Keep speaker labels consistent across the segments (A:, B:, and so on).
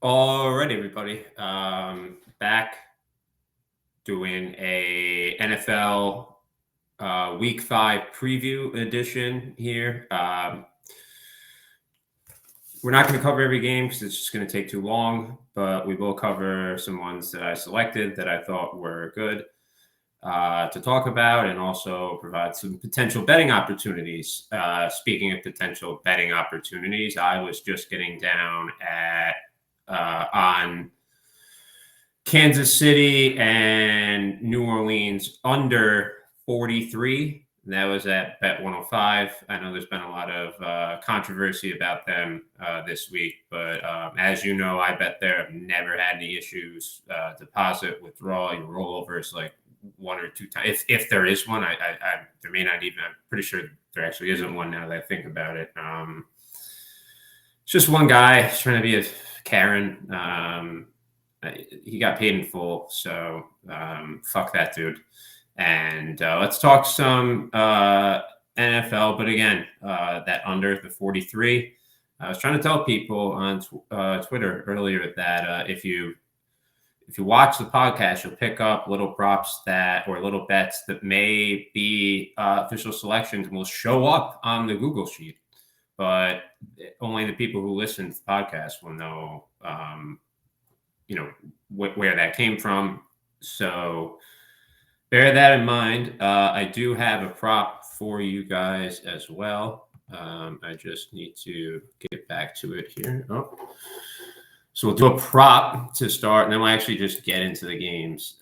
A: All right, everybody. Back doing a NFL Week 5 preview edition here. We're not going to cover every game because it's just going to take too long, but we will cover some ones that I selected that I thought were good to talk about and also provide some potential betting opportunities. Speaking of potential betting opportunities, I was just getting down at on Kansas City and New Orleans under 43. That was at Bet 105. I know there's been a lot of controversy about them this week, but as you know, I bet there. I've never had any issues. Deposit, withdrawal, your rollover is like one or two times. If there is one, there may not even. I'm pretty sure there actually isn't one now that I think about it. It's just one guy trying to be a Karen. He got paid in full, so fuck that dude. And let's talk some NFL. But again, that under the 43. I was trying to tell people on Twitter earlier that if you watch the podcast, you'll pick up little props or little bets that may be official selections and will show up on the Google sheet. But only the people who listen to the podcast will know, where that came from. So bear that in mind. I do have a prop for you guys as well. I just need to get back to it here. So we'll do a prop to start, and then we'll actually just get into the games.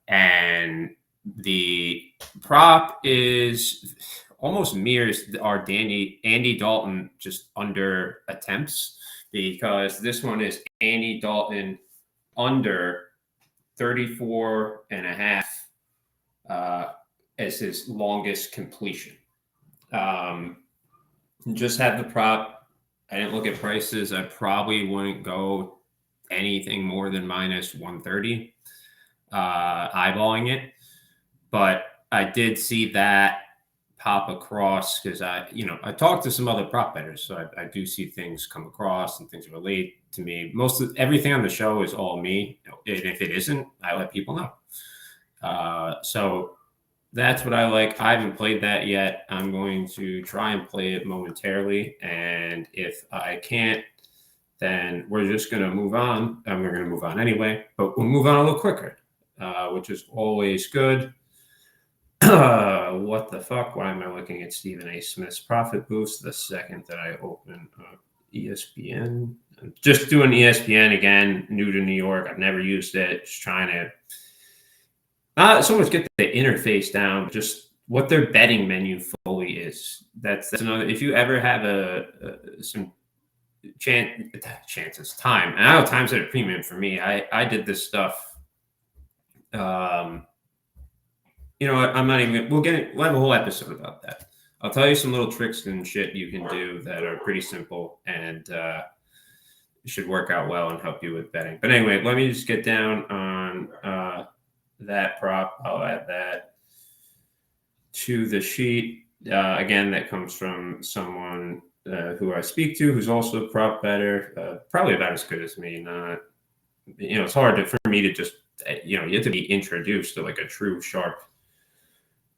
A: And the prop is almost mirrors our Andy Dalton just under attempts, because this one is Andy Dalton under 34 and a half as his longest completion. Just have the prop. I didn't look at prices. I probably wouldn't go anything more than minus 130, eyeballing it. But I did see that pop across because I talked to some other prop bettors, so I do see things come across and things relate to me. Most of everything on the show is all me, and if it isn't, I let people know. So that's what I like. I haven't played that yet. I'm going to try and play it momentarily, and if I can't, then we're just going to move on. And we're going to move on anyway, but we'll move on a little quicker, which is always good. What the fuck? Why am I looking at Stephen A. Smith's profit boost the second that I open ESPN? I'm just doing ESPN again, new to New York. I've never used it. Just trying to not so much get the interface down, just what their betting menu fully is. That's another. If you ever have some chances, time, and I know time's at a premium for me. I did this stuff. You know what? I'm not even. We'll have a whole episode about that. I'll tell you some little tricks and shit you can do that are pretty simple and should work out well and help you with betting. But anyway, let me just get down on that prop. I'll add that to the sheet. Again, that comes from someone who I speak to, who's also a prop bettor, probably about as good as me. Not, it's hard for me to just, you have to be introduced to like a true sharp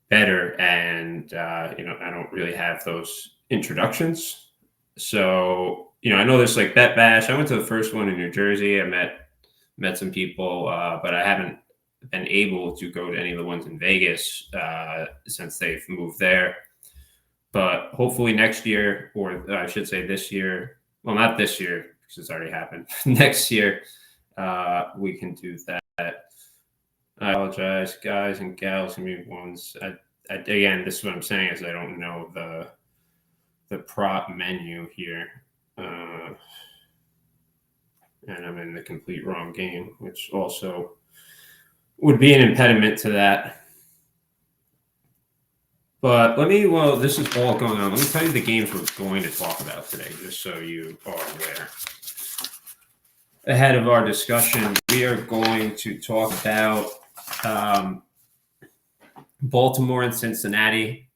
A: bettor, and I don't really have those introductions. So I know there's like Bet Bash. I went to the first one in New Jersey. I met some people, but I haven't been able to go to any of the ones in Vegas since they've moved there. But hopefully next year, or I should say this year. Well, not this year because it's already happened. Next year, we can do that. I apologize, guys and gals. Give me ones. Again, this is what I'm saying is I don't know the prop menu here, and I'm in the complete wrong game, which also would be an impediment to that. But this is all going on. Let me tell you the games we're going to talk about today, just so you are aware. Ahead of our discussion, we are going to talk about Baltimore and Cincinnati.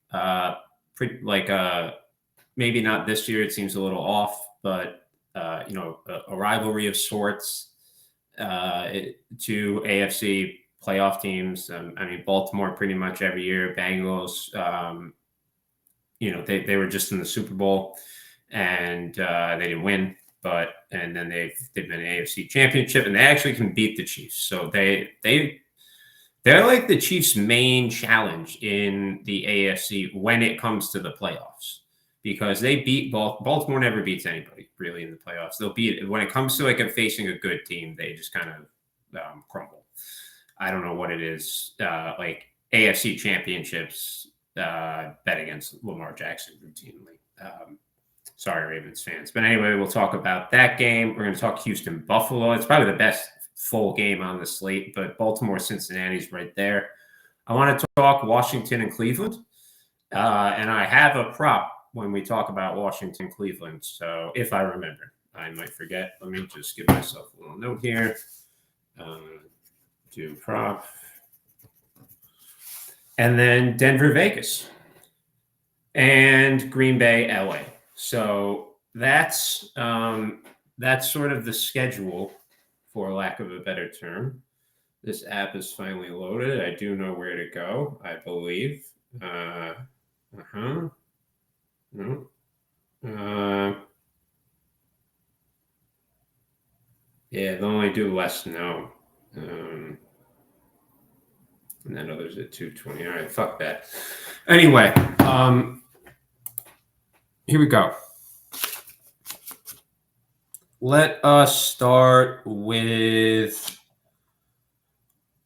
A: Maybe not this year. It seems a little off, but a rivalry of sorts, to AFC playoff teams. I mean, Baltimore pretty much every year, Bengals, they were just in the Super Bowl and they didn't win, and then they've been an AFC championship and they actually can beat the Chiefs. So they're like the Chiefs' main challenge in the AFC when it comes to the playoffs, because they beat Baltimore never beats anybody really in the playoffs. They'll beat when it comes to like facing a good team, they just kind of crumble. I don't know what it is. Like AFC championships, bet against Lamar Jackson routinely. Sorry, Ravens fans. But anyway, we'll talk about that game. We're going to talk Houston-Buffalo. It's probably the best full game on the slate, but Baltimore-Cincinnati's right there. I want to talk Washington and Cleveland. And I have a prop when we talk about Washington-Cleveland. So if I remember, I might forget. Let me just give myself a little note here. Do prop. And then Denver-Vegas. And Green Bay-LA. So that's sort of the schedule, for lack of a better term. This app is finally loaded. I do know where to go, I believe. No. Yeah, they'll only do less no. And then others at 220. All right, fuck that. Anyway, here we go. Let us start with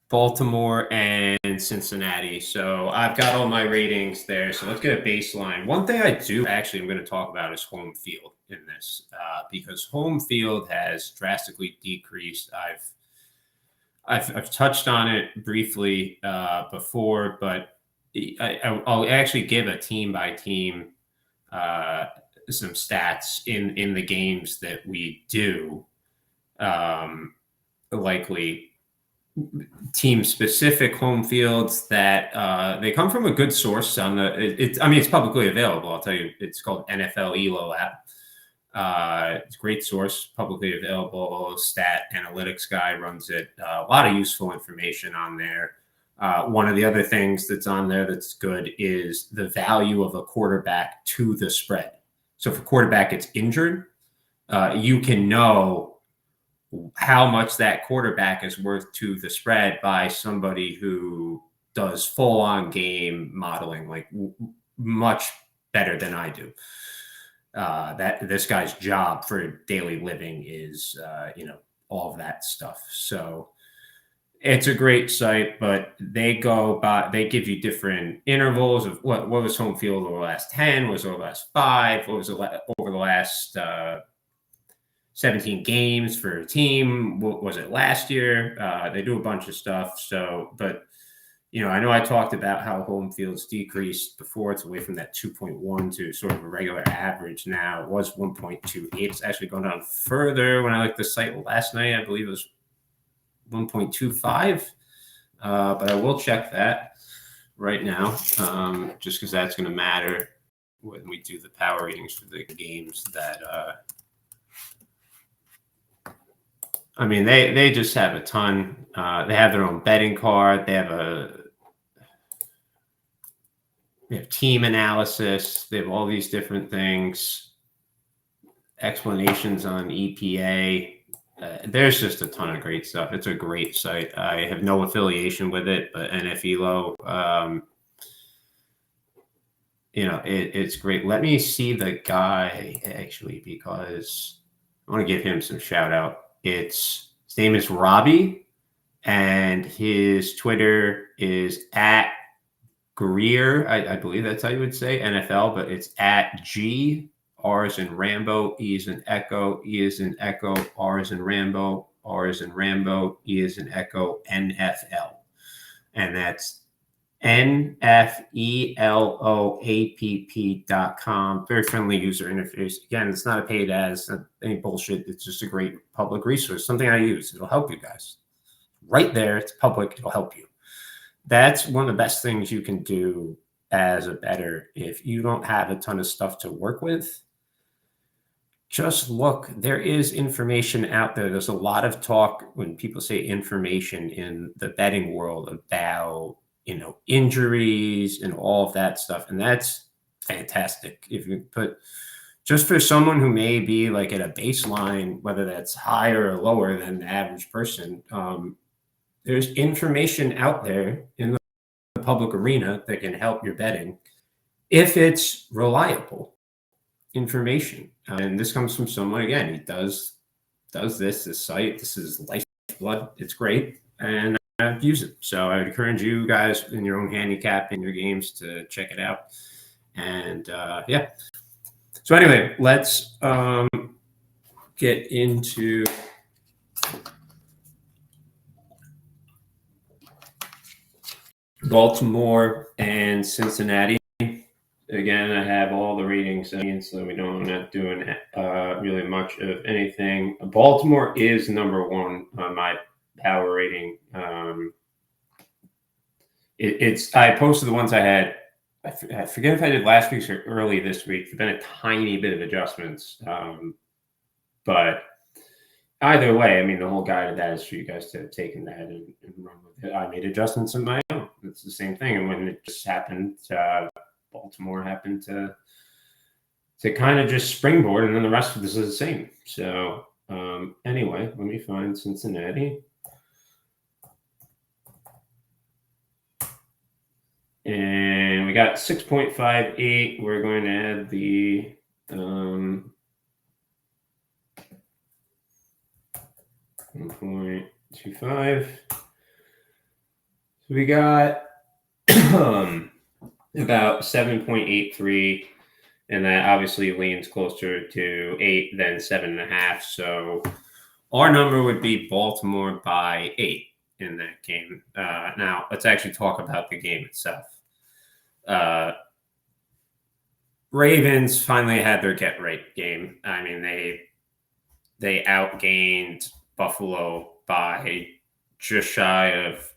A: Baltimore and Cincinnati. So I've got all my ratings there. So let's get a baseline. One thing I do actually I'm going to talk about is home field in this, because home field has drastically decreased. I've touched on it briefly before, but I'll actually give a team by team some stats in the games that we do, likely team specific home fields that they come from a good source on it's publicly available. I'll tell you, it's called NFL Elo app. It's a great source, publicly available. Stat analytics guy runs it. A lot of useful information on there. One of the other things that's on there that's good is the value of a quarterback to the spread. So if a quarterback gets injured, you can know how much that quarterback is worth to the spread by somebody who does full-on game modeling, like much better than I do. That this guy's job for daily living is, all of that stuff. So it's a great site, but they give you different intervals of what was home field over the last 10, what was over the last 5, what was over the last 17 games for a team, what was it last year? They do a bunch of stuff. So, but I know I talked about how home field's decreased before. It's away from that 2.1 to sort of a regular average now. It was 1.28. It's actually gone down further. When I looked at the site last night, I believe it was 1.25. But I will check that right now, just because that's going to matter when we do the power ratings for the games that they just have a ton. They have their own betting card. They have team analysis. They have all these different things, explanations on EPA. There's just a ton of great stuff. It's a great site. I have no affiliation with it, but NFELO, it's great. Let me see the guy actually, because I want to give him some shout out. His name is Robbie, and his Twitter is at Greer. I believe that's how you would say NFL, but it's at G. R is in Rambo, E is in Echo, E is in Echo, R is in Rambo, R is in Rambo, E is in Echo, NFL. And that's NFELOAPP.com. Very friendly user interface. Again, it's not a paid ad, it's not any bullshit. It's just a great public resource, something I use. It'll help you guys. Right there, it's public, it'll help you. That's one of the best things you can do as a bettor if you don't have a ton of stuff to work with. just look. There is information out there. There's a lot of talk when people say information in the betting world about, injuries and all of that stuff. And that's fantastic. If you put just for someone who may be like at a baseline, whether that's higher or lower than the average person, there's information out there in the public arena that can help your betting if it's reliable information. And this comes from someone, again, he does this site. This is lifeblood. It's great. And I've used it. So I would encourage you guys in your own handicap in your games to check it out. And yeah. So anyway, let's get into Baltimore and Cincinnati. Again, I have all the ratings, so we don't not doing really much of anything. Baltimore is number one on my power rating. I posted the ones I had. I forget if I did last week's or early this week. There's been a tiny bit of adjustments, but either way, I mean, the whole guide of that is for you guys to have taken that and run with it. I made adjustments in my own. It's the same thing, and when it just happened, Baltimore happened to kind of just springboard, and then the rest of this is the same. So anyway, let me find Cincinnati. And we got 6.58. We're going to add the 1.25. So we got about 7.83, and that obviously leans closer to 8 than 7.5. So our number would be Baltimore by 8 in that game. Now let's actually talk about the game itself. Ravens finally had their get right game. I mean, they outgained Buffalo by just shy of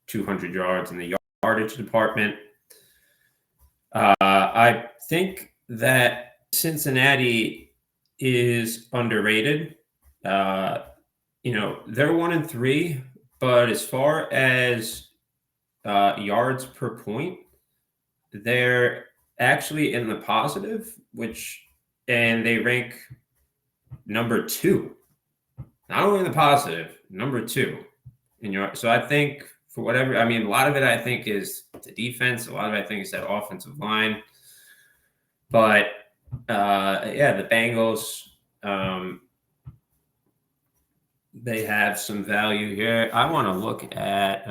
A: 200 yards in the yardage department. I think that Cincinnati is underrated. They're 1-3, but as far as yards per point, they're actually in the positive, and they rank number 2. Not only in the positive, number 2 in yards. So I think for whatever, I mean, a lot of it I think is the defense. A lot of it I think is that offensive line. But yeah, the Bengals, they have some value here. I want to look at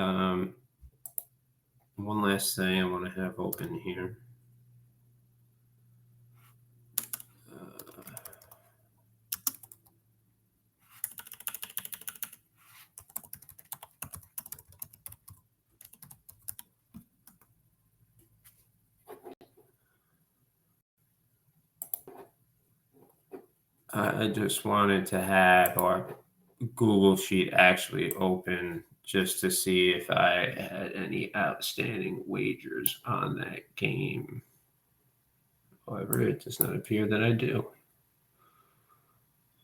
A: one last thing I want to have open here. I just wanted to have our Google sheet actually open just to see if I had any outstanding wagers on that game. However, it does not appear that I do.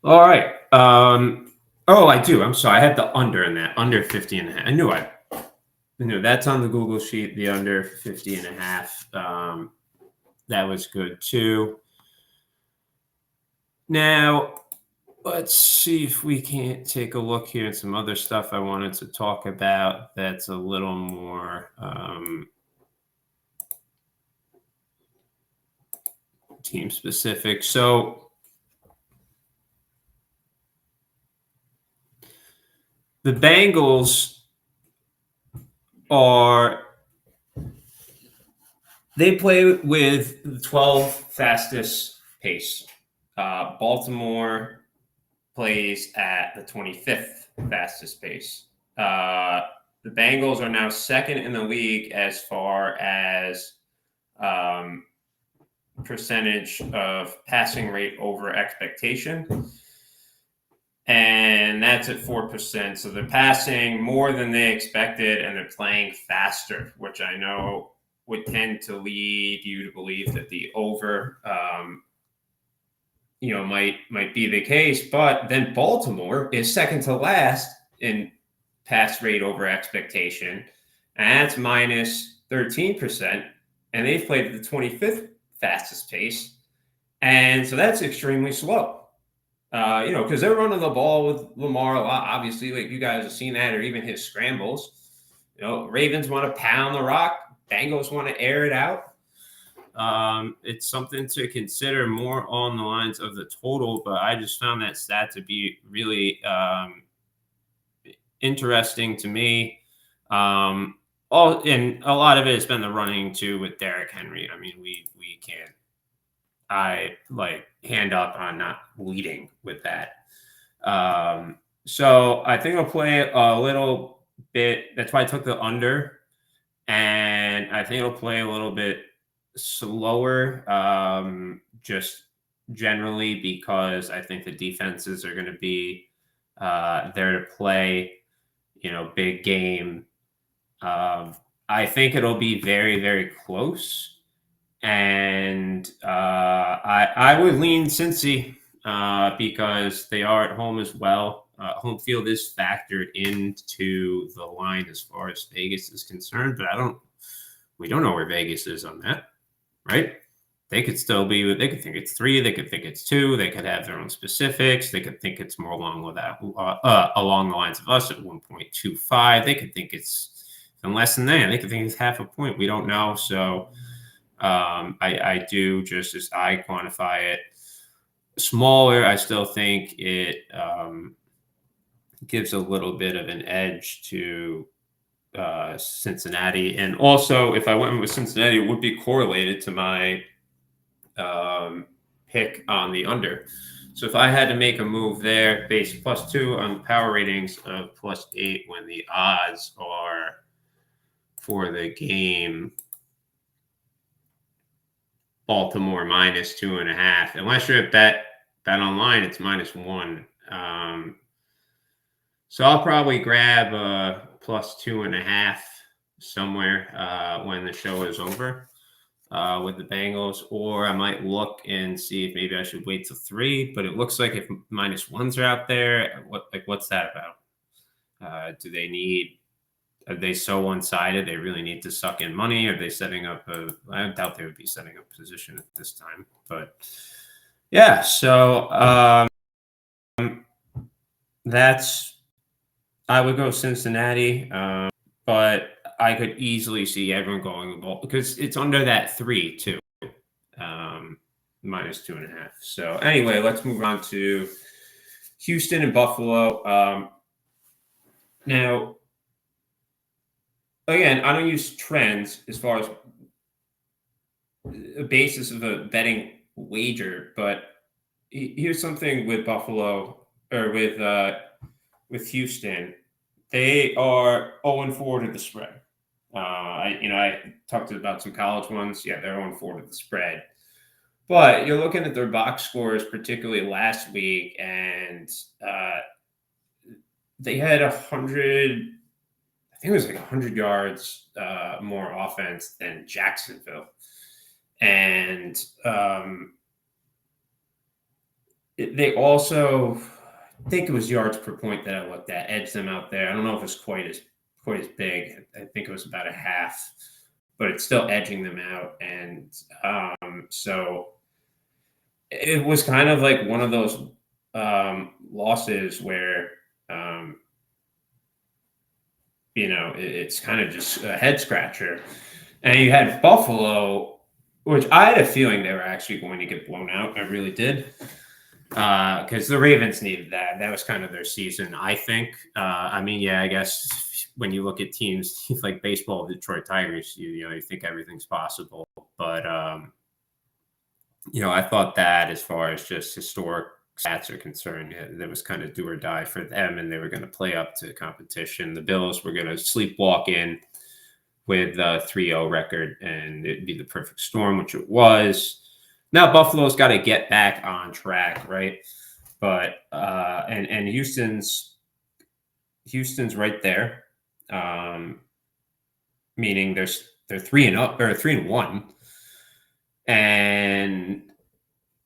A: All right. I do. I'm sorry. I had the under in that, under 50.5. I knew that's on the Google sheet, the under 50.5. That was good too. Now, let's see if we can't take a look here at some other stuff I wanted to talk about that's a little more team specific. So the Bengals they play with the 12 fastest pace. Baltimore plays at the 25th fastest pace. The Bengals are now second in the league as far as percentage of passing rate over expectation. And that's at 4%. So they're passing more than they expected, and they're playing faster, which I know would tend to lead you to believe that the over might be the case. But then Baltimore is second to last in pass rate over expectation, and that's minus 13%, and they've played at the 25th fastest pace, and so that's extremely slow. Because they're running the ball with Lamar a lot. Obviously, like you guys have seen that, or even his scrambles. Ravens want to pound the rock. Bengals want to air it out. It's something to consider more on the lines of the total, but I just found that stat to be really interesting to me. And a lot of it has been the running too with Derrick Henry. I mean, we can't. I like hand up on not leading with that. So I think I'll play a little bit. That's why I took the under, and I think it'll play a little bit slower, just generally because I think the defenses are going to be there to play, big game. I think it'll be very, very close, and I would lean Cincy because they are at home as well. Home field is factored into the line as far as Vegas is concerned, but we don't know where Vegas is on that, right? They could still be. They could think it's 3. They could think it's 2. They could have their own specifics. They could think it's more along with that, along the lines of us at 1.25. They could think it's even less than that. They could think it's half a point. We don't know. So I do, just as I quantify it smaller, I still think it gives a little bit of an edge to Cincinnati. And also, if I went with Cincinnati, it would be correlated to my pick on the under. So if I had to make a move there, base +2 on the power ratings of +8 when the odds are for the game Baltimore -2.5. Unless you're at bet online, it's -1. So I'll probably grab a +2.5 somewhere when the show is over with the Bengals, or I might look and see if maybe I should wait till 3. But it looks like if -1s are out there, what's that about? Do they need? Are they so one-sided? They really need to suck in money? Are they setting up I doubt they would be setting up position at this time. But yeah, so I would go Cincinnati, but I could easily see everyone going the ball because it's under that 3 too, -2.5. So anyway, let's move on to Houston and Buffalo. Now, again, I don't use trends as far as a basis of a betting wager, but here's something with Buffalo or with Houston. They are 0-4 to the spread. I talked about some college ones. Yeah, they're 0-4 to the spread. But you're looking at their box scores, particularly last week, and they had 100. I think it was like 100 yards more offense than Jacksonville. And they also, I think it was yards per point that I looked at, edged them out there. I don't know if it's quite as big. I think it was about a half, but it's still edging them out. And so it was kind of like one of those losses where, it's kind of just a head scratcher. And you had Buffalo, which I had a feeling they were actually going to get blown out. I really did. Because the Ravens needed that. That was kind of their season, I think. I guess when you look at teams like baseball, Detroit Tigers, you think everything's possible. But, I thought that as far as just historic stats are concerned, that was kind of do or die for them, and they were going to play up to competition. The Bills were going to sleepwalk in with a 3-0 record, and it'd be the perfect storm, which it was. Now Buffalo's got to get back on track, right? But and Houston's right there, meaning they're 3-0 or 3-1, and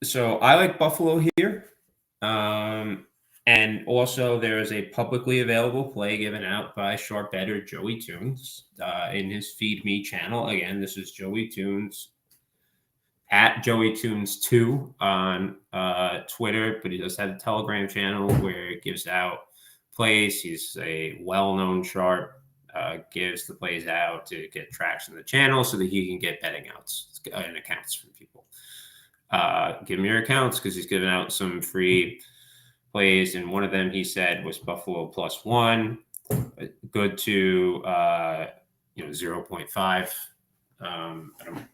A: So I like Buffalo here. And also there is a publicly available play given out by sharp bettor Joey Tunes in his Feed Me channel. Again, this is Joey Tunes at Joey Tunes 2 on Twitter, but he does have a Telegram channel where it gives out plays. He's a well-known sharp. Gives the plays out to get traction in the channel so that he can get betting outs and accounts from people. Give him your accounts because he's giving out some free plays, and one of them he said was Buffalo +1, good to 0.5. I don't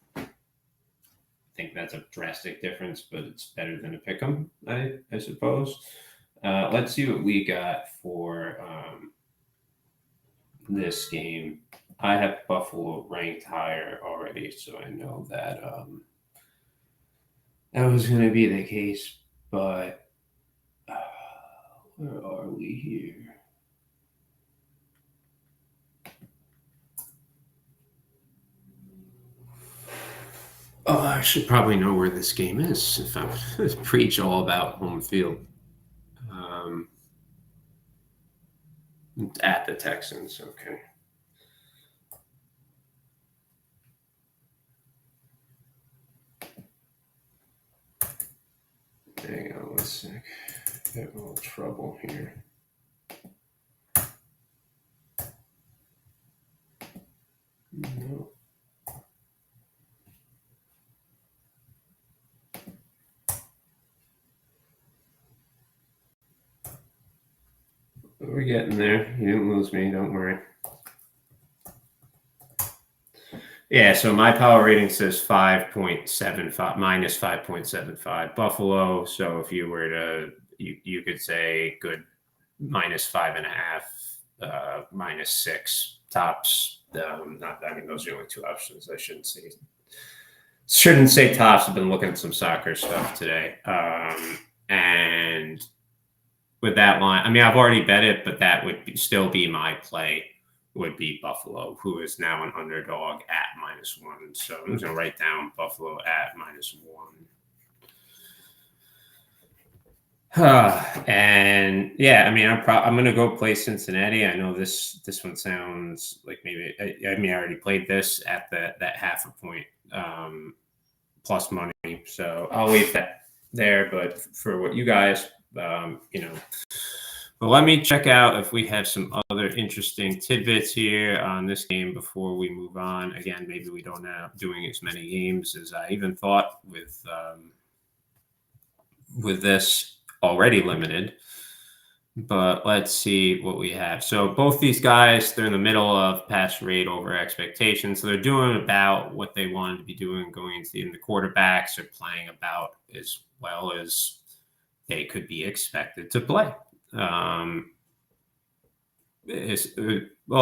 A: think that's a drastic difference, but it's better than a pick 'em, I suppose. Let's see what we got for this game. I have Buffalo ranked higher already, so I know that that was going to be the case. But where are we here? Oh, I should probably know where this game is if I'm going to preach all about home field. At the Texans, okay. Hang on one sec. Got a little trouble here. No. We're getting there. You didn't lose me. Don't worry. Yeah, so my power rating says 5.75 minus 5.75 Buffalo. So if you were to, you could say good -5.5, -6 tops. Not, I mean, those are the only two options. I shouldn't say tops. I've been looking at some soccer stuff today, and with that line, I mean, I've already bet it, but that would still be my play. Would be Buffalo, who is now an underdog at -1. So I'm just gonna write down Buffalo at -1. And yeah, I mean, I'm gonna go play Cincinnati. I know this one sounds like maybe I mean I already played this at that half a point plus money, so I'll leave that there. But for what you guys, But let me check out if we have some other interesting tidbits here on this game before we move on. Again, maybe we don't end up doing as many games as I even thought with this already limited. But let's see what we have. So both these guys, they're in the middle of pass rate over expectations. So they're doing about what they wanted to be doing going into the quarterbacks are playing about as well as they could be expected to play.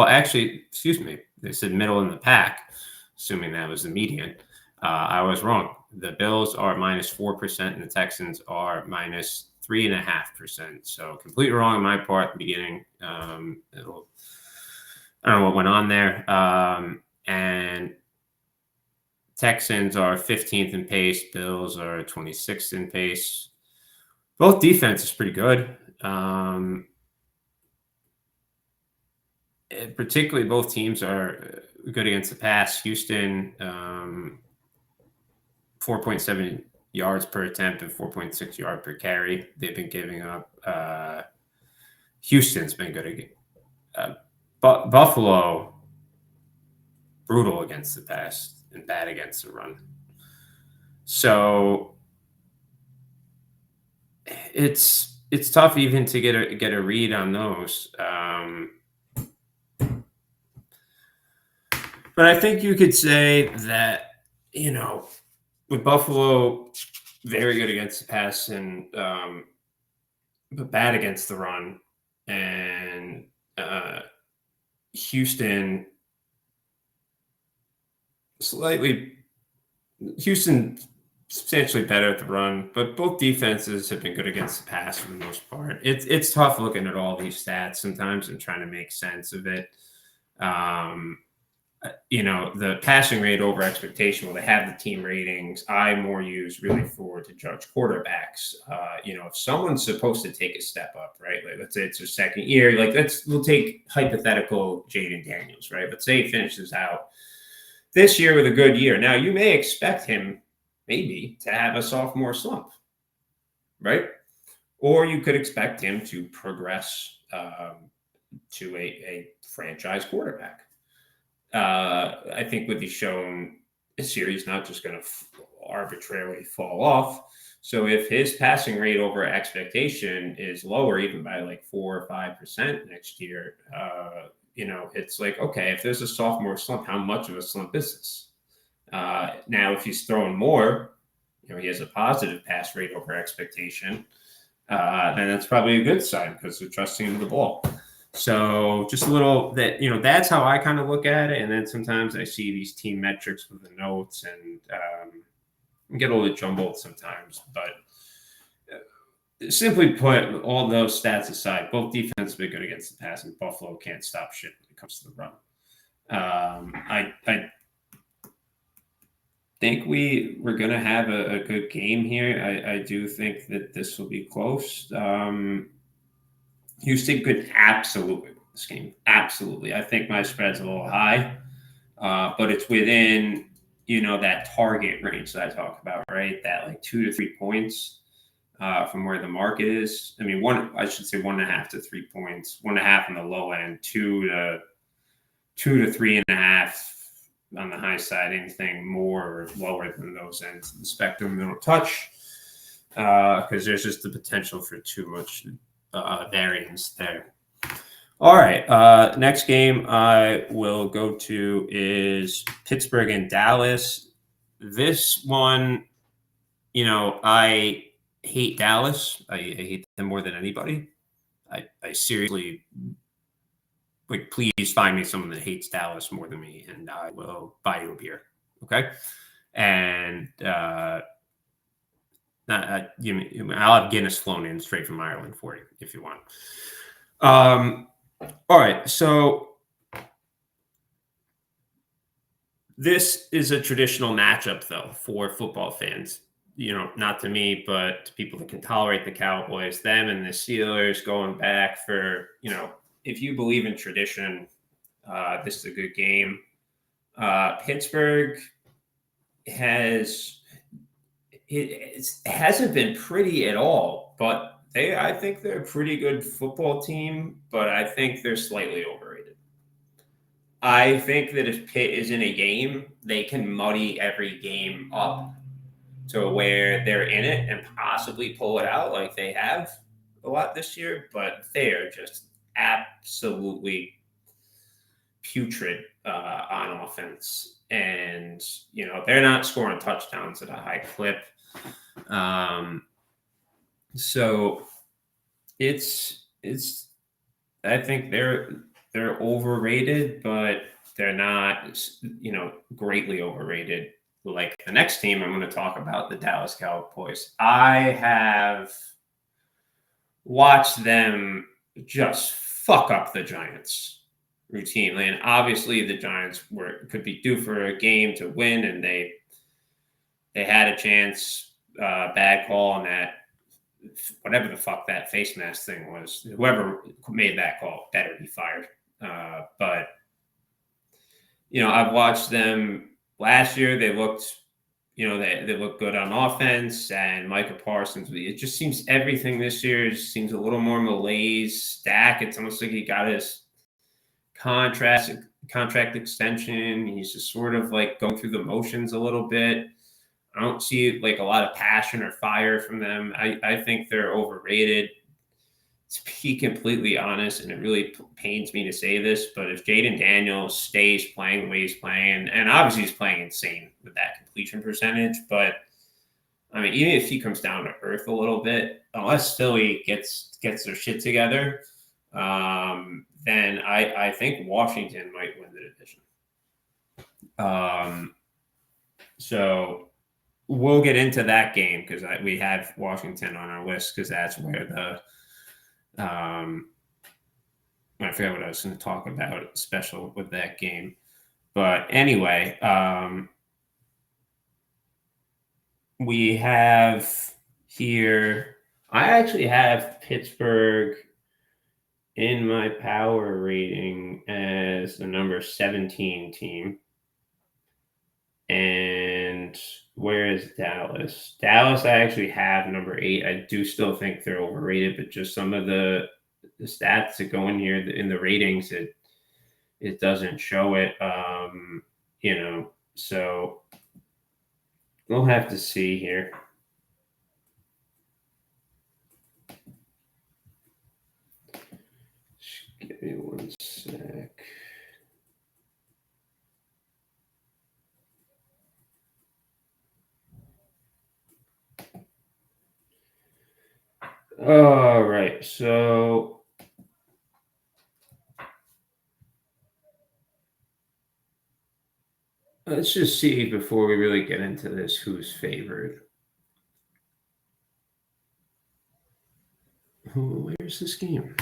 A: Actually, excuse me. They said middle in the pack, assuming that was the median. I was wrong. The Bills are -4%, and the Texans are -3.5%. So completely wrong on my part at the beginning. I don't know what went on there. And Texans are 15th in pace. Bills are 26th in pace. Both defense is pretty good. Particularly, both teams are good against the pass. Houston, 4.7 yards per attempt and 4.6 yards per carry. They've been giving up. Houston's been good again. But Buffalo, brutal against the pass and bad against the run. So it's tough even to get a read on those. But I think you could say that, with Buffalo, very good against the pass and but bad against the run, and Houston substantially better at the run, but both defenses have been good against the pass for the most part. It's tough looking at all these stats sometimes and trying to make sense of it. the passing rate over expectation. Well, they have the team ratings. I more use really for to judge quarterbacks. If someone's supposed to take a step up, right? Like let's say it's their second year. Like we'll take hypothetical Jaden Daniels, right? Let's say he finishes out this year with a good year. Now you may expect him maybe to have a sophomore slump, right? Or you could expect him to progress to a franchise quarterback. I think what he's shown this year, he's not just going to arbitrarily fall off. So if his passing rate over expectation is lower, even by like 4 or 5% next year, it's like, okay, if there's a sophomore slump, how much of a slump is this? Now, if he's throwing more, he has a positive pass rate over expectation, then that's probably a good sign because they're trusting him with the ball. So just a little that's how I kind of look at it. And then sometimes I see these team metrics with the notes and get a little jumbled sometimes. But simply put, all those stats aside, both defenses have been good against the pass, and Buffalo can't stop shit when it comes to the run. I think we're going to have a good game here. I do think that this will be close. Houston could absolutely win this game. Absolutely. I think my spread's a little high, but it's within, that target range that I talk about, right? That like 2 to 3 points from where the market is. I mean, 1.5 to 3 points, 1.5 on the low end, 2 to 3.5 on the high side. Anything more or lower than those ends of the spectrum, they don't touch because there's just the potential for too much variance there. All right. Next game I will go to is Pittsburgh and Dallas. This one, I hate Dallas. I hate them more than anybody. I seriously, like, please find me someone that hates Dallas more than me, and I will buy you a beer. Okay. And I'll have Guinness flown in straight from Ireland for you if you want. All right, so this is a traditional matchup, though, for football fans. Not to me, but to people that can tolerate the Cowboys, them and the Steelers going back for, if you believe in tradition, this is a good game. Pittsburgh it hasn't been pretty at all, but I think they're a pretty good football team, but I think they're slightly overrated. I think that if Pitt is in a game, they can muddy every game up to where they're in it and possibly pull it out like they have a lot this year, but they are just absolutely putrid on offense. And, they're not scoring touchdowns at a high clip. So I think they're overrated, but they're not, greatly overrated. Like the next team I'm going to talk about, the Dallas Cowboys. I have watched them just fuck up the Giants routinely. And obviously the Giants could be due for a game to win, and they had a chance, bad call on that, whatever the fuck that face mask thing was. Whoever made that call better be fired. But I've watched them last year. They looked, they looked good on offense, and Micah Parsons. It just seems everything this year just seems a little more malaise. Stack, it's almost like he got his contract extension. He's just sort of like going through the motions a little bit. I don't see like a lot of passion or fire from them. I think they're overrated. To be completely honest, and it really pains me to say this, but if Jaden Daniels stays playing the way he's playing, and obviously he's playing insane with that completion percentage, but I mean, even if he comes down to earth a little bit, unless Philly gets their shit together, then I think Washington might win the division. So we'll get into that game because we have Washington on our list because that's where I forgot what I was going to talk about special with that game. But anyway, we have here, I actually have Pittsburgh in my power rating as the number 17 team. And where is Dallas? Dallas, I actually have number 8. I do still think they're overrated, but just some of the stats that go in here in the ratings, it doesn't show it. So we'll have to see here. Just give me one sec. All right, so let's just see before we really get into this who's favored. Where's this game?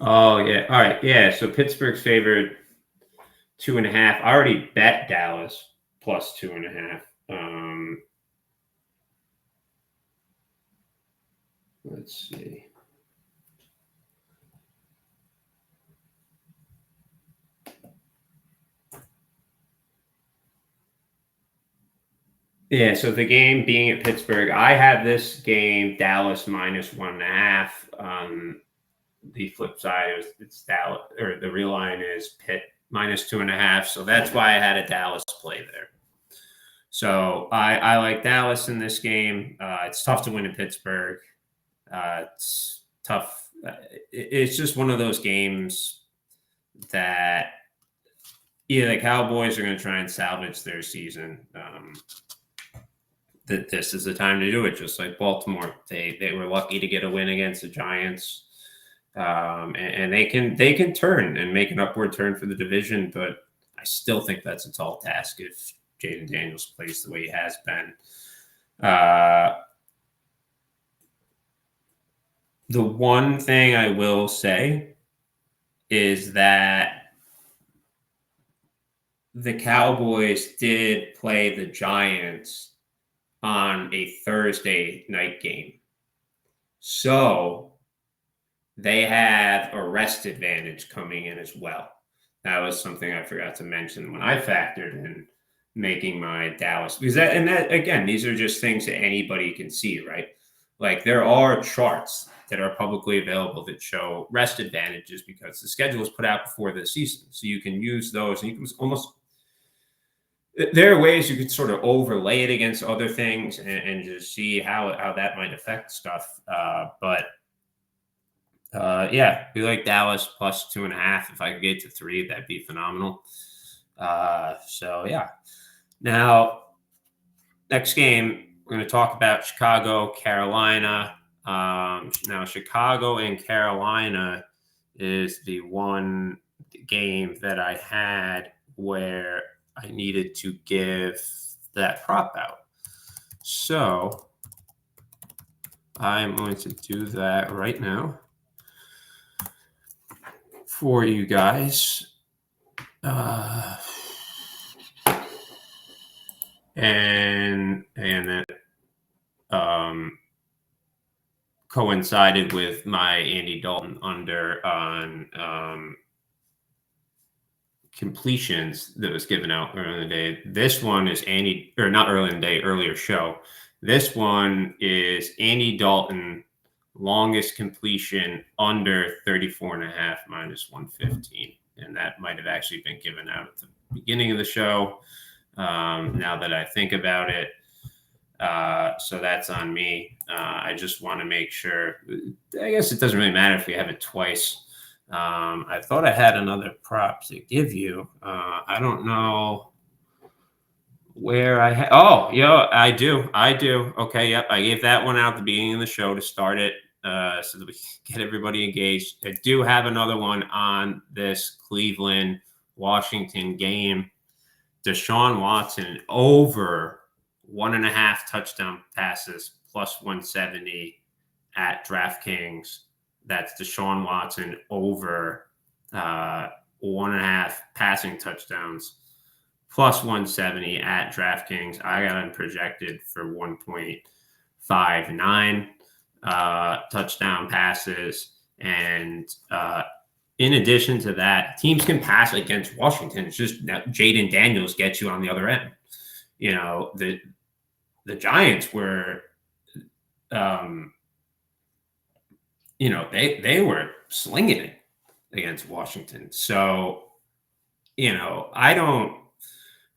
A: Oh yeah. All right. Yeah. So Pittsburgh's favored 2.5. I already bet Dallas plus 2.5. Let's see. Yeah, so the game being at Pittsburgh, I have this game Dallas minus 1.5. The flip side is it's Dallas, or the real line is Pitt minus 2.5. So that's why I had a Dallas play there. So I like Dallas in this game. It's tough to win in Pittsburgh. It's tough. It's just one of those games that the Cowboys are going to try and salvage their season. That this is the time to do it, just like Baltimore. They were lucky to get a win against the Giants, and they can turn and make an upward turn for the division. But I still think that's a tall task if Jaden Daniels plays the way he has been. The one thing I will say is that the Cowboys did play the Giants on a Thursday night game. So they have a rest advantage coming in as well. That was something I forgot to mention when I factored in making my Dallas, because that again, these are just things that anybody can see, right? Like there are charts that are publicly available that show rest advantages because the schedule was put out before the season. So you can use those and you can almost, there are ways you could sort of overlay it against other things and just see how that might affect stuff. Yeah, we like Dallas plus 2.5. If I could get to 3, that'd be phenomenal. So yeah. Now, next game, we're going to talk about Chicago, Carolina. Now, Chicago and Carolina is the one game that I had where I needed to give that prop out. So I'm going to do that right now for you guys. And that coincided with my Andy Dalton under on completions that was given out earlier in the day. This one is not early in the day, earlier show. This one is Andy Dalton longest completion under 34.5 minus 115. And that might have actually been given out at the beginning of the show. Now that I think about it. So that's on me. I just want to make sure. I guess it doesn't really matter if we have it twice. I thought I had another prop to give you. I don't know where I had. Oh, I do. Okay, yep. I gave that one out at the beginning of the show to start it, so that we get everybody engaged. I do have another one on this Cleveland-Washington game. Deshaun Watson over 1.5 touchdown passes plus 170 at DraftKings. That's Deshaun Watson over 1.5 passing touchdowns, plus 170 at DraftKings. I got him projected for 1.59 touchdown passes. And in addition to that, teams can pass against Washington. It's just Jaden Daniels gets you on the other end. You know, the Giants were, you know, they were slinging it against Washington. So, you know, I don't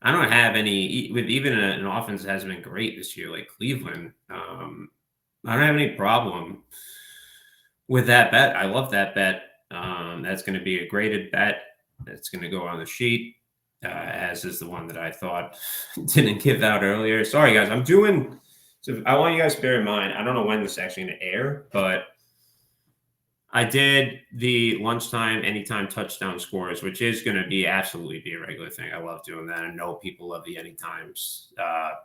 A: have any, with even an offense that hasn't been great this year, like Cleveland. I don't have any problem with that bet. I love that bet. That's going to be a graded bet. That's going to go on the sheet, as is the one that I thought didn't give out earlier. Sorry, guys. So I want you guys to bear in mind, I don't know when this is actually going to air, but I did the lunchtime, anytime touchdown scores, which is going to be absolutely be a regular thing. I love doing that. I know people love the anytimes.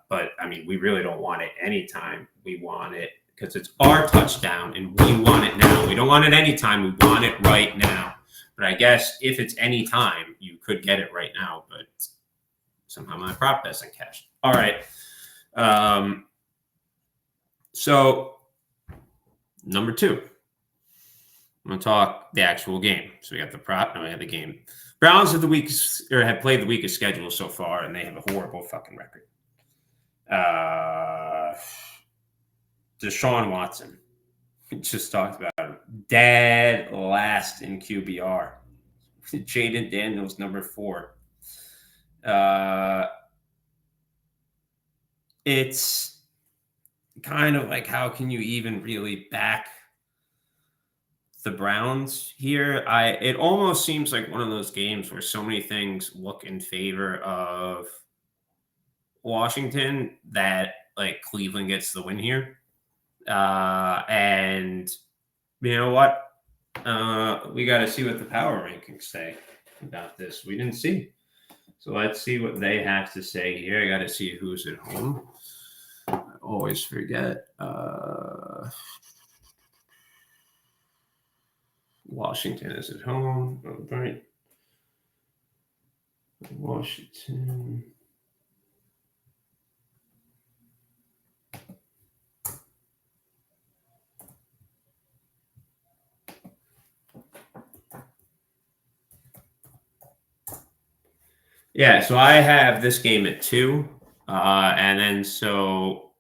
A: But I mean, we really don't want it anytime. We want it because it's our touchdown and we want it now. We don't want it anytime. We want it right now. But I guess if it's anytime, you could get it right now. But somehow my prop doesn't cash. All right. So number 2. I'm going to talk the actual game. So we got the prop. Now we have the game. Browns have played the weakest schedule so far, and they have a horrible fucking record. Deshaun Watson. We just talked about him. Dead last in QBR. Jaden Daniels, number 4. It's kind of like, how can you even really back the Browns here? It almost seems like one of those games where so many things look in favor of Washington that like Cleveland gets the win here. And you know what? We got to see what the power rankings say about this. We didn't see. So let's see what they have to say here. I got to see who's at home. I always forget. Washington is at home. All right. Washington. Yeah, so I have this game at 2. And then so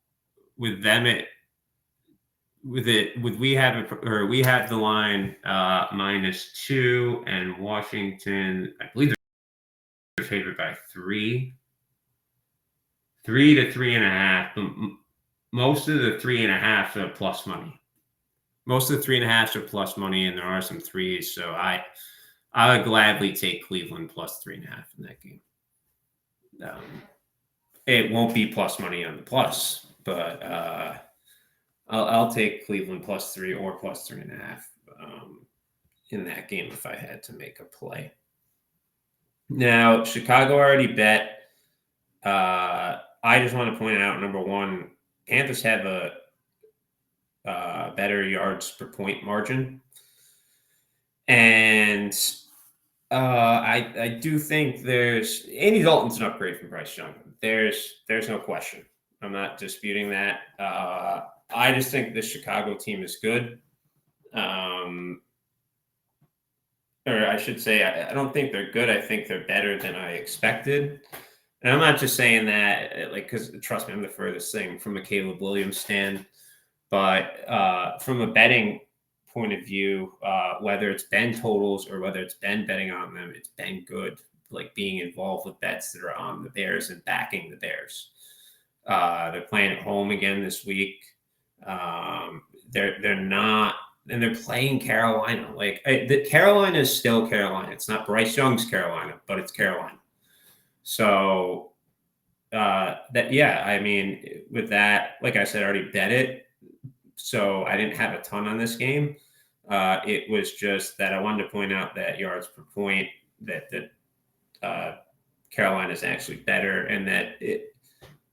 A: with them we have the line -2, and Washington, I believe they're favored by 3 to 3.5. But most of the 3.5 are plus money. Most of the 3.5 are plus money, and there are some 3s. So I would gladly take Cleveland plus 3.5 in that game. It won't be plus money on the plus, but I'll take Cleveland plus 3 or plus 3.5 in that game if I had to make a play. Now, Chicago already bet. I just want to point out, number 1, Panthers have a better yards per point margin. And I do think Andy Dalton's an upgrade from Bryce Young. There's no question. I'm not disputing that. I just think the Chicago team is good. Or I should say, I don't think they're good. I think they're better than I expected. And I'm not just saying that, like, because trust me, I'm the furthest thing from a Caleb Williams stand. But from a betting point of view, whether it's been totals or whether it's been betting on them, it's been good. Like being involved with bets that are on the Bears and backing the Bears. They're playing at home again this week. They're not, and they're playing Carolina. Like Carolina is still Carolina. It's not Bryce Young's Carolina, but it's Carolina. So I mean, with that, like I said, I already bet it. So I didn't have a ton on this game. It was just that I wanted to point out that yards per point, that Carolina is actually better, and that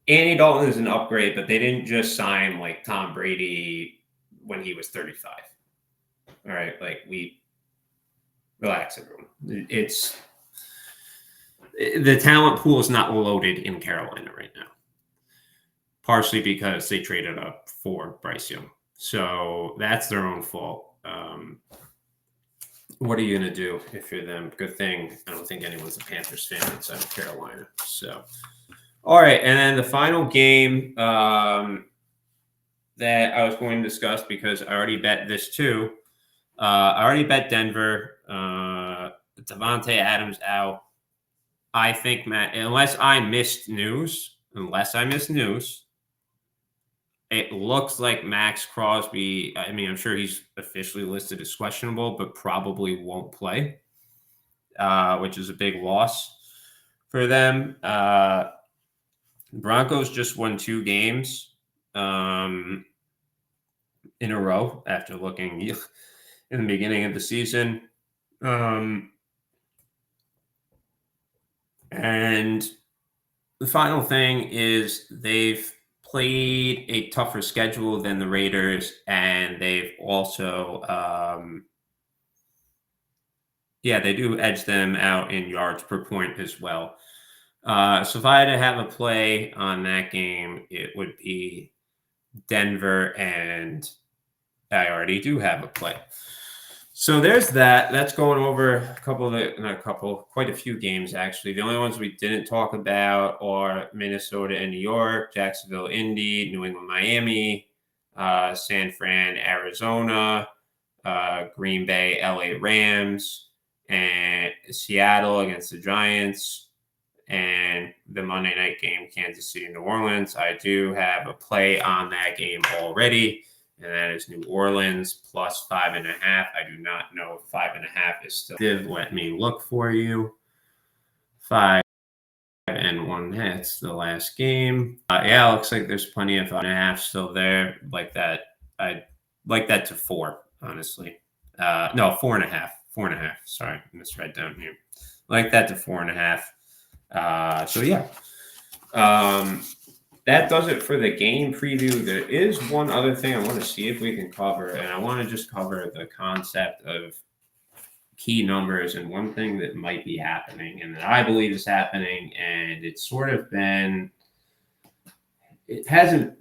A: Andy Dalton is an upgrade, but they didn't just sign like Tom Brady when he was 35. All right, like Relax, everyone. It's the talent pool is not loaded in Carolina right now, partially because they traded up for Bryce Young. So that's their own fault. What are you going to do if you're them? Good thing I don't think anyone's a Panthers fan inside of Carolina. So, all right. And then the final game that I was going to discuss, because I already bet this too. I already bet Denver. Devontae Adams out. I think, Matt, unless I missed news, it looks like Max Crosby. I mean, I'm sure he's officially listed as questionable, but probably won't play, which is a big loss for them. Broncos just won 2 games in a row after looking in the beginning of the season. And the final thing is they've played a tougher schedule than the Raiders, and they've also, they do edge them out in yards per point as well. So if I had to have a play on that game, it would be Denver, and I already do have a play. So there's that. That's going over quite a few games, actually. The only ones we didn't talk about are Minnesota and New York, Jacksonville, Indy, New England, Miami, San Fran, Arizona, Green Bay, LA Rams, and Seattle against the Giants, and the Monday night game, Kansas City, New Orleans. I do have a play on that game already, and that is New Orleans plus 5.5. I do not know if 5.5 is still. Let me look for you. 5-1. That's the last game. Looks like there's plenty of 5.5 still there. Like that. I'd like that to 4, honestly. No, 4.5. 4.5. Sorry, misread down here. Like that to 4.5. That does it for the game preview. There is one other thing I want to see if we can cover, and I want to just cover the concept of key numbers and one thing that might be happening and that I believe is happening, and it's sort of been, it hasn't,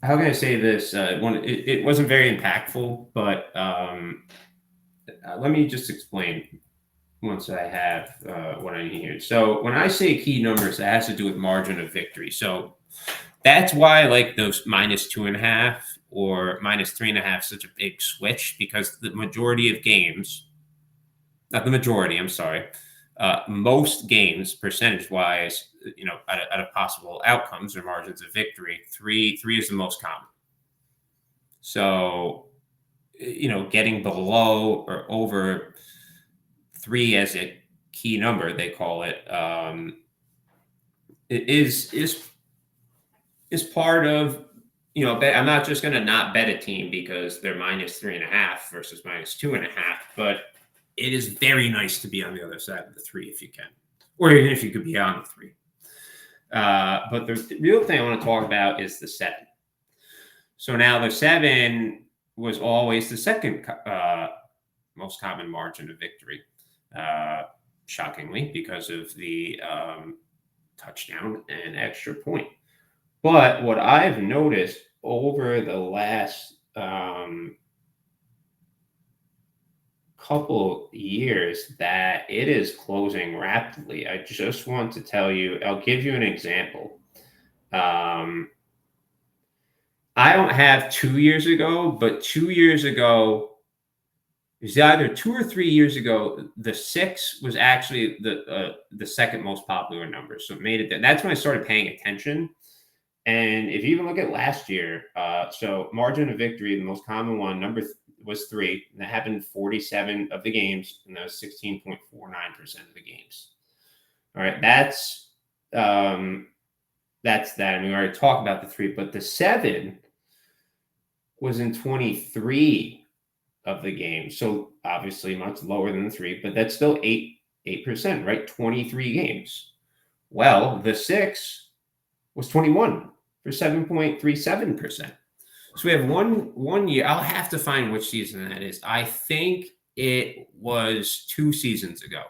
A: how can I say this? It wasn't very impactful, but let me just explain once I have what I need here. So when I say key numbers, that has to do with margin of victory. So that's why like those -2.5 or -3.5 is such a big switch, because the majority of games, not the majority, I'm sorry, most games percentage-wise, out of possible outcomes or margins of victory, three is the most common. So, getting below or over 3 as a key number, they call it, it is part of, I'm not just going to not bet a team because they're -3.5 versus -2.5, but it is very nice to be on the other side of the 3 if you can, or even if you could be on the 3. But the real thing I want to talk about is the 7. So now the 7 was always the second most common margin of victory, shockingly, because of the touchdown and extra point. But what I've noticed over the last couple years, that it is closing rapidly. I just want to tell you, I'll give you an example. I don't have 2 years ago, but 2 years ago, it was either 2 or 3 years ago, the 6 was actually the second most popular number. So it made it. That's when I started paying attention. And if you even look at last year, so margin of victory, the most common one, was 3. And that happened 47 of the games, and that was 16.49% of the games. All right, that's that. And we already talked about the 3, but the 7 was in 23 of the games. So obviously much lower than the 3, but that's still 8%, right? 23 games. Well, the 6 was 21 for 7.37%. So we have one year. I'll have to find which season that is. I think it was 2 seasons ago.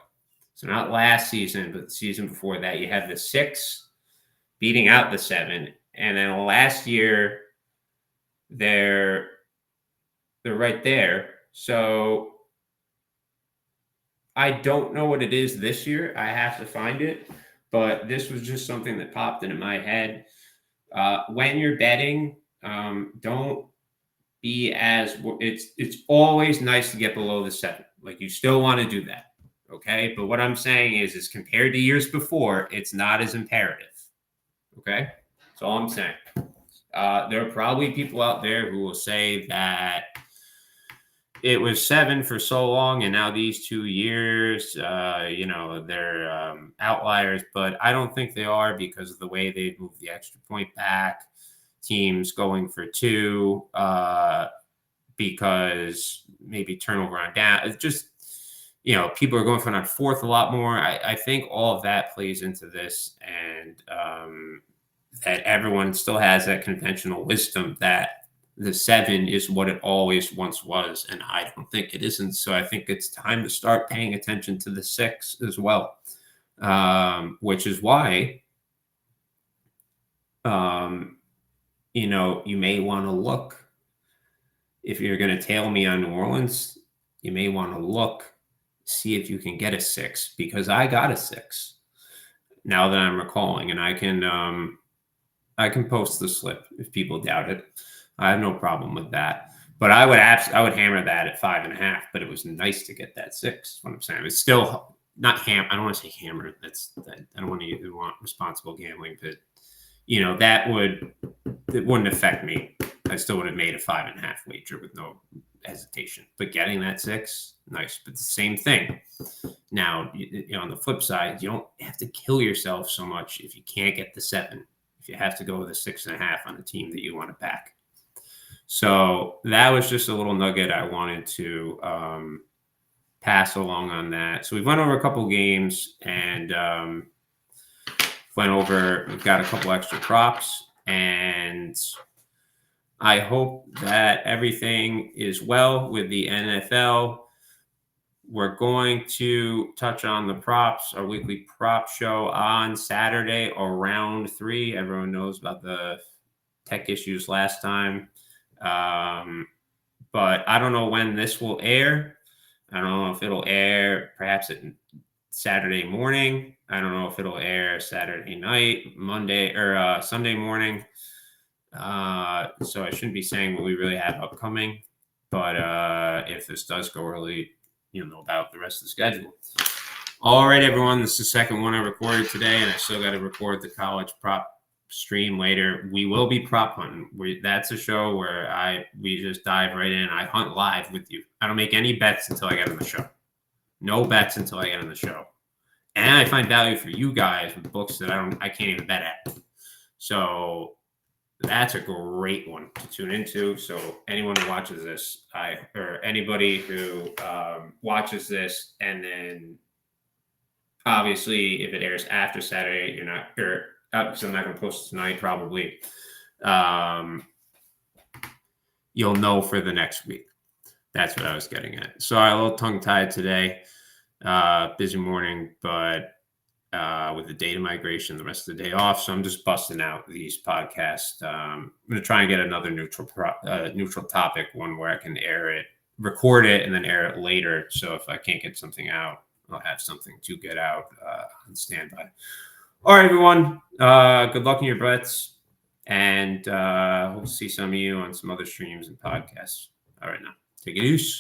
A: So not last season, but the season before that. You had the 6 beating out the 7, and then last year they're right there. So I don't know what it is this year. I have to find it, but this was just something that popped into my head. When you're betting, don't be as it's always nice to get below the 7. Like you still want to do that, okay? But what I'm saying is compared to years before, it's not as imperative, okay? That's all I'm saying. There are probably people out there who will say that it was 7 for so long, and now these 2 years, they're outliers. But I don't think they are because of the way they've moved the extra point back. Teams going for 2 because maybe turnover on down. It's just, people are going for it on 4th a lot more. I think all of that plays into this, and that everyone still has that conventional wisdom that the 7 is what it always once was, and I don't think it isn't. So I think it's time to start paying attention to the 6 as well, which is why, you may want to look, if you're going to tail me on New Orleans, you may want to look, see if you can get a 6, because I got a 6 now that I'm recalling, and I can post the slip if people doubt it. I have no problem with that. But I would hammer that at 5.5. But it was nice to get that 6. What I'm saying, it's still not I don't want to say hammer. I don't want to want responsible gambling, but it wouldn't affect me. I still would have made a 5.5 wager with no hesitation. But getting that 6, nice. But the same thing. Now, on the flip side, you don't have to kill yourself so much if you can't get the 7. If you have to go with a 6.5 on a team that you want to back. So that was just a little nugget I wanted to pass along on that. So we went over a couple games and we've got a couple extra props, and I hope that everything is well with the NFL. We're going to touch on the props, our weekly prop show on Saturday around 3. Everyone knows about the tech issues last time. But I don't know when this will air. I don't know if it'll air perhaps at Saturday morning. I don't know if it'll air Saturday night, Monday, or Sunday morning. So I shouldn't be saying what we really have upcoming. But if this does go early, you'll know about the rest of the schedule. All right, everyone. This is the second one I recorded today, and I still got to record the college prop stream later. We will be prop hunting. That's a show where we just dive right in. I hunt live with you. I don't make any bets until I get on the show. No bets until I get on the show. And I find value for you guys with books that I can't even bet at. So that's a great one to tune into. So anyone who watches this, or anybody who watches this, and then obviously if it airs after Saturday, you're not, because I'm not going to post it tonight, probably. You'll know for the next week. That's what I was getting at. Sorry, a little tongue-tied today. Busy morning, but with the data migration, the rest of the day off, so I'm just busting out these podcasts. I'm going to try and get another neutral topic, one where I can record it, and then air it later. So if I can't get something out, I'll have something to get out on standby. All right, everyone. Good luck in your bets, and hope to see some of you on some other streams and podcasts. All right, now take it easy.